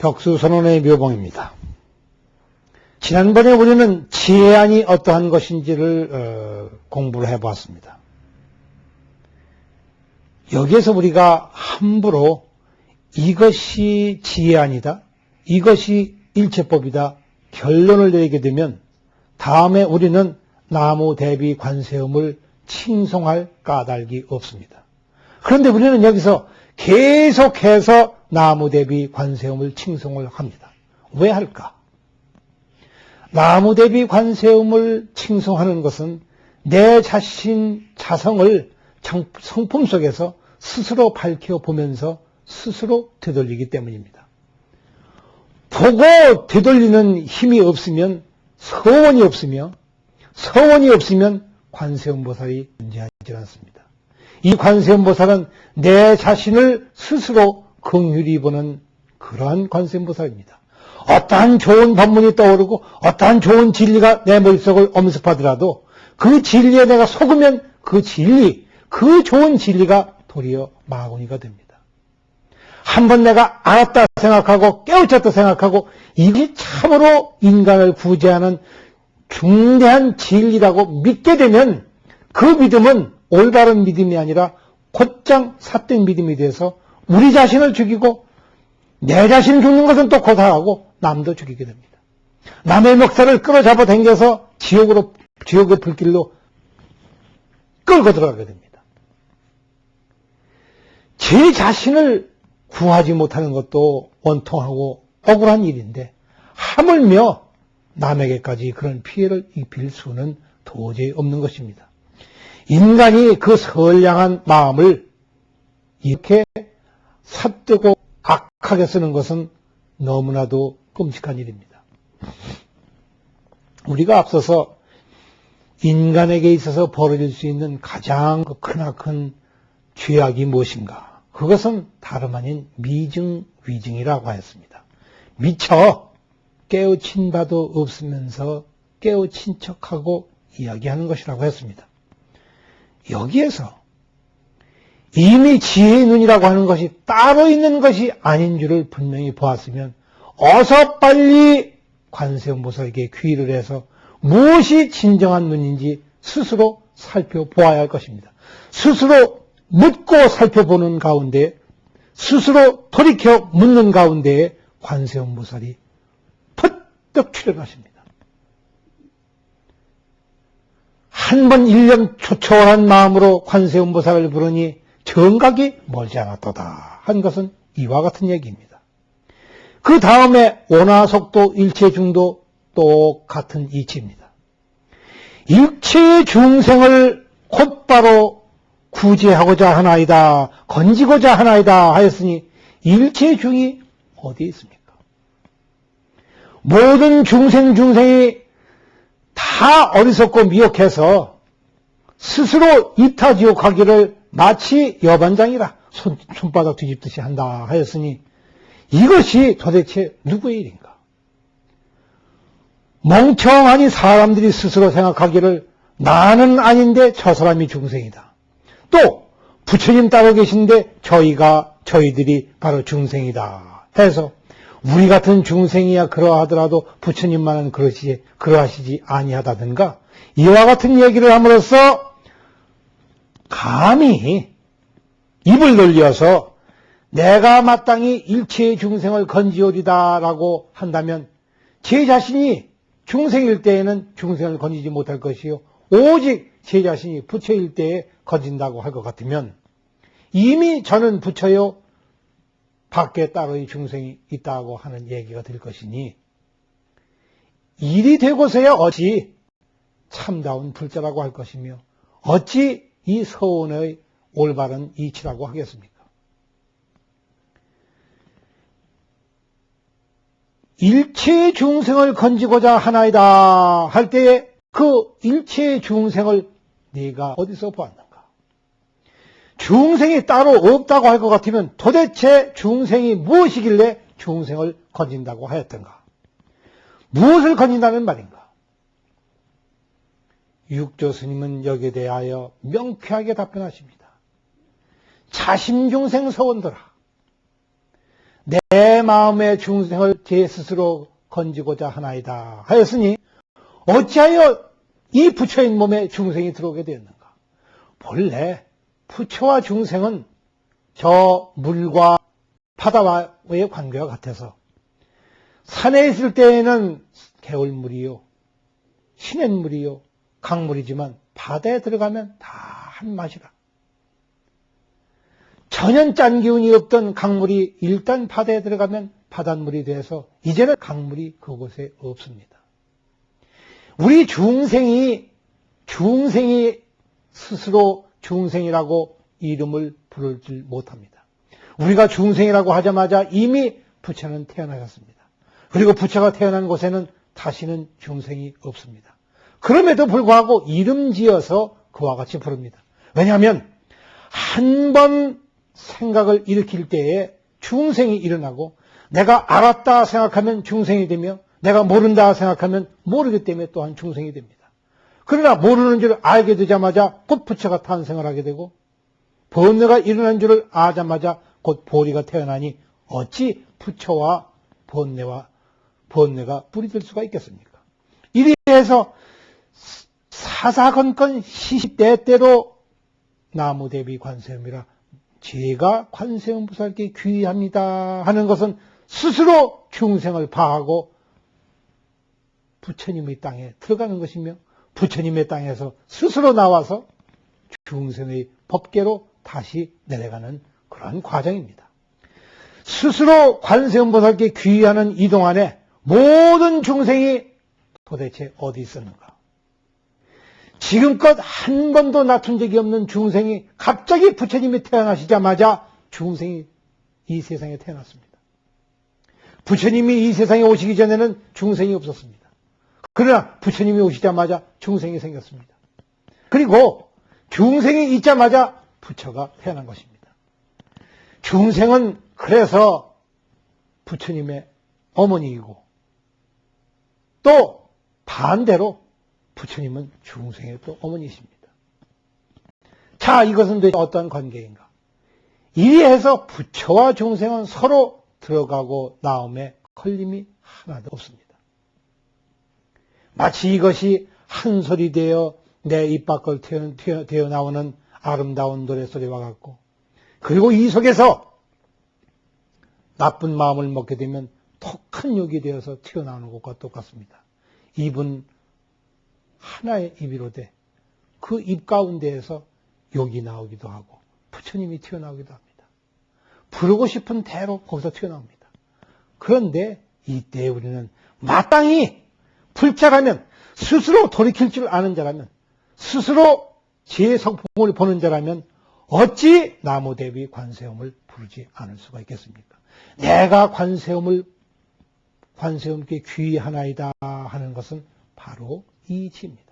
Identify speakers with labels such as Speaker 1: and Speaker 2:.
Speaker 1: 벽수선언의 묘봉입니다. 지난번에 우리는 지혜안이 어떠한 것인지를 공부를 해보았습니다. 여기에서 우리가 함부로 이것이 지혜안이다, 이것이 일체법이다 결론을 내리게 되면 다음에 우리는 나무 대비 관세음을 칭송할 까닭이 없습니다. 그런데 우리는 여기서 계속해서 나무 대비 관세음을 칭송을 합니다. 왜 할까? 나무 대비 관세음을 칭송하는 것은 내 자신 자성을 성품 속에서 스스로 밝혀보면서 스스로 되돌리기 때문입니다. 보고 되돌리는 힘이 없으면 서원이 없으며, 서원이 없으면 관세음보살이 존재하지 않습니다. 이 관세음보살은 내 자신을 스스로 긍휼히 보는 그러한 관세음보살입니다. 어떠한 좋은 법문이 떠오르고 어떠한 좋은 진리가 내 머릿속을 엄습하더라도 그 진리에 내가 속으면 그 진리, 그 좋은 진리가 도리어 마구니가 됩니다. 한번 내가 알았다 생각하고 깨우쳤다 생각하고 이게 참으로 인간을 구제하는 중대한 진리라고 믿게 되면 그 믿음은 올바른 믿음이 아니라 곧장 삿된 믿음이 돼서 우리 자신을 죽이고 내 자신 죽는 것은 또 고사하고 남도 죽이게 됩니다. 남의 멱살을 끌어잡아 당겨서 지옥의 불길로 끌고 들어가게 됩니다. 제 자신을 구하지 못하는 것도 원통하고 억울한 일인데 하물며 남에게까지 그런 피해를 입힐 수는 도저히 없는 것입니다. 인간이 그 선량한 마음을 이렇게 삿되고 악하게 쓰는 것은 너무나도 끔찍한 일입니다. 우리가 앞서서 인간에게 있어서 벌어질 수 있는 가장 크나큰 죄악이 무엇인가? 그것은 다름 아닌 미증, 위증이라고 하였습니다. 미처 깨우친 바도 없으면서 깨우친 척하고 이야기하는 것이라고 했습니다. 여기에서 이미 지혜의 눈이라고 하는 것이 따로 있는 것이 아닌 줄을 분명히 보았으면 어서 빨리 관세음보살에게 귀의를 해서 무엇이 진정한 눈인지 스스로 살펴보아야 할 것입니다. 스스로 묻고 살펴보는 가운데, 스스로 돌이켜 묻는 가운데에 관세음보살이 푸떡 출현하십니다. 한 번 1년 초초한 마음으로 관세음보살을 부르니 정각이 멀지 않았도다 한 것은 이와 같은 얘기입니다. 그 다음에 온화속도, 일체중도 똑같은 이치입니다. 일체 중생을 곧바로 구제하고자 하나이다, 건지고자 하나이다 하였으니 일체중이 어디에 있습니까? 모든 중생이 다 어리석고 미혹해서 스스로 이타지옥하기를 마치 여반장이라 손바닥 뒤집듯이 한다 하였으니 이것이 도대체 누구의 일인가? 멍청하니 사람들이 스스로 생각하기를 나는 아닌데 저 사람이 중생이다. 또 부처님 따로 계신데 저희들이 바로 중생이다 해서 우리 같은 중생이야 그러하더라도 부처님만은 그러하시지 아니하다든가 이와 같은 얘기를 함으로써 감히 입을 놀려서 내가 마땅히 일체의 중생을 건지오리다라고 한다면 제 자신이 중생일 때에는 중생을 건지지 못할 것이요 오직 제 자신이 부처일 때에 건진다고 할 것 같으면 이미 저는 부처요 밖에 따로의 중생이 있다고 하는 얘기가 될 것이니 일이 되고서야 어찌 참다운 불자라고 할 것이며 어찌 이 서원의 올바른 이치라고 하겠습니까? 일체의 중생을 건지고자 하나이다 할 때에 그 일체의 중생을 네가 어디서 보았는가? 중생이 따로 없다고 할 것 같으면 도대체 중생이 무엇이길래 중생을 건진다고 하였던가? 무엇을 건진다는 말인가? 육조 스님은 여기에 대하여 명쾌하게 답변하십니다. 자심중생 서원들아, 내 내 마음의 중생을 제 스스로 건지고자 하나이다 하였으니 어찌하여 이 부처인 몸에 중생이 들어오게 되었는가? 본래 부처와 중생은 저 물과 바다와의 관계와 같아서 산에 있을 때에는 개울물이요, 시냇물이요, 강물이지만 바다에 들어가면 다 한 맛이라. 전혀 짠 기운이 없던 강물이 일단 바다에 들어가면 바닷물이 돼서 이제는 강물이 그곳에 없습니다. 우리 중생이 스스로 중생이라고 이름을 부를 줄 못합니다. 우리가 중생이라고 하자마자 이미 부처는 태어나셨습니다. 그리고 부처가 태어난 곳에는 다시는 중생이 없습니다. 그럼에도 불구하고 이름 지어서 그와 같이 부릅니다. 왜냐하면 한 번 생각을 일으킬 때에 중생이 일어나고 내가 알았다 생각하면 중생이 되며 내가 모른다 생각하면 모르기 때문에 또한 중생이 됩니다. 그러나 모르는 줄 알게 되자마자 곧 부처가 탄생을 하게 되고 번뇌가 일어난 줄을 아자마자 곧 보리가 태어나니 어찌 부처와 번뇌가 뿌리될 수가 있겠습니까? 이리해서 사사건건 시시때때로 나무대비 관세음이라 제가 관세음보살께 귀의합니다 하는 것은 스스로 중생을 파하고 부처님의 땅에 들어가는 것이며 부처님의 땅에서 스스로 나와서 중생의 법계로 다시 내려가는 그러한 과정입니다. 스스로 관세음보살께 귀의하는 이 동안에 모든 중생이 도대체 어디 있었는가? 지금껏 한 번도 낮춘 적이 없는 중생이 갑자기 부처님이 태어나시자마자 중생이 이 세상에 태어났습니다. 부처님이 이 세상에 오시기 전에는 중생이 없었습니다. 그러나 부처님이 오시자마자 중생이 생겼습니다. 그리고 중생이 있자마자 부처가 태어난 것입니다. 중생은 그래서 부처님의 어머니이고 또 반대로 부처님은 중생의 또 어머니이십니다. 자, 이것은 도대체 어떤 관계인가? 이리해서 부처와 중생은 서로 들어가고 나옴에 걸림이 하나도 없습니다. 마치 이것이 한 소리 되어 내 입 밖을 되어 나오는 아름다운 노래소리와 같고, 그리고 이 속에서 나쁜 마음을 먹게 되면 톡한 욕이 되어서 튀어나오는 것과 똑같습니다. 입은 하나의 입이로되 그 입 가운데에서 욕이 나오기도 하고 부처님이 튀어나오기도 합니다. 부르고 싶은 대로 거기서 튀어나옵니다. 그런데 이때 우리는 마땅히 불자라면, 스스로 돌이킬 줄 아는 자라면, 스스로 제 성품을 보는 자라면 어찌 나무대비 관세음을 부르지 않을 수가 있겠습니까? 내가 관세음께 귀의하나이다 하는 것은 바로 이치입니다.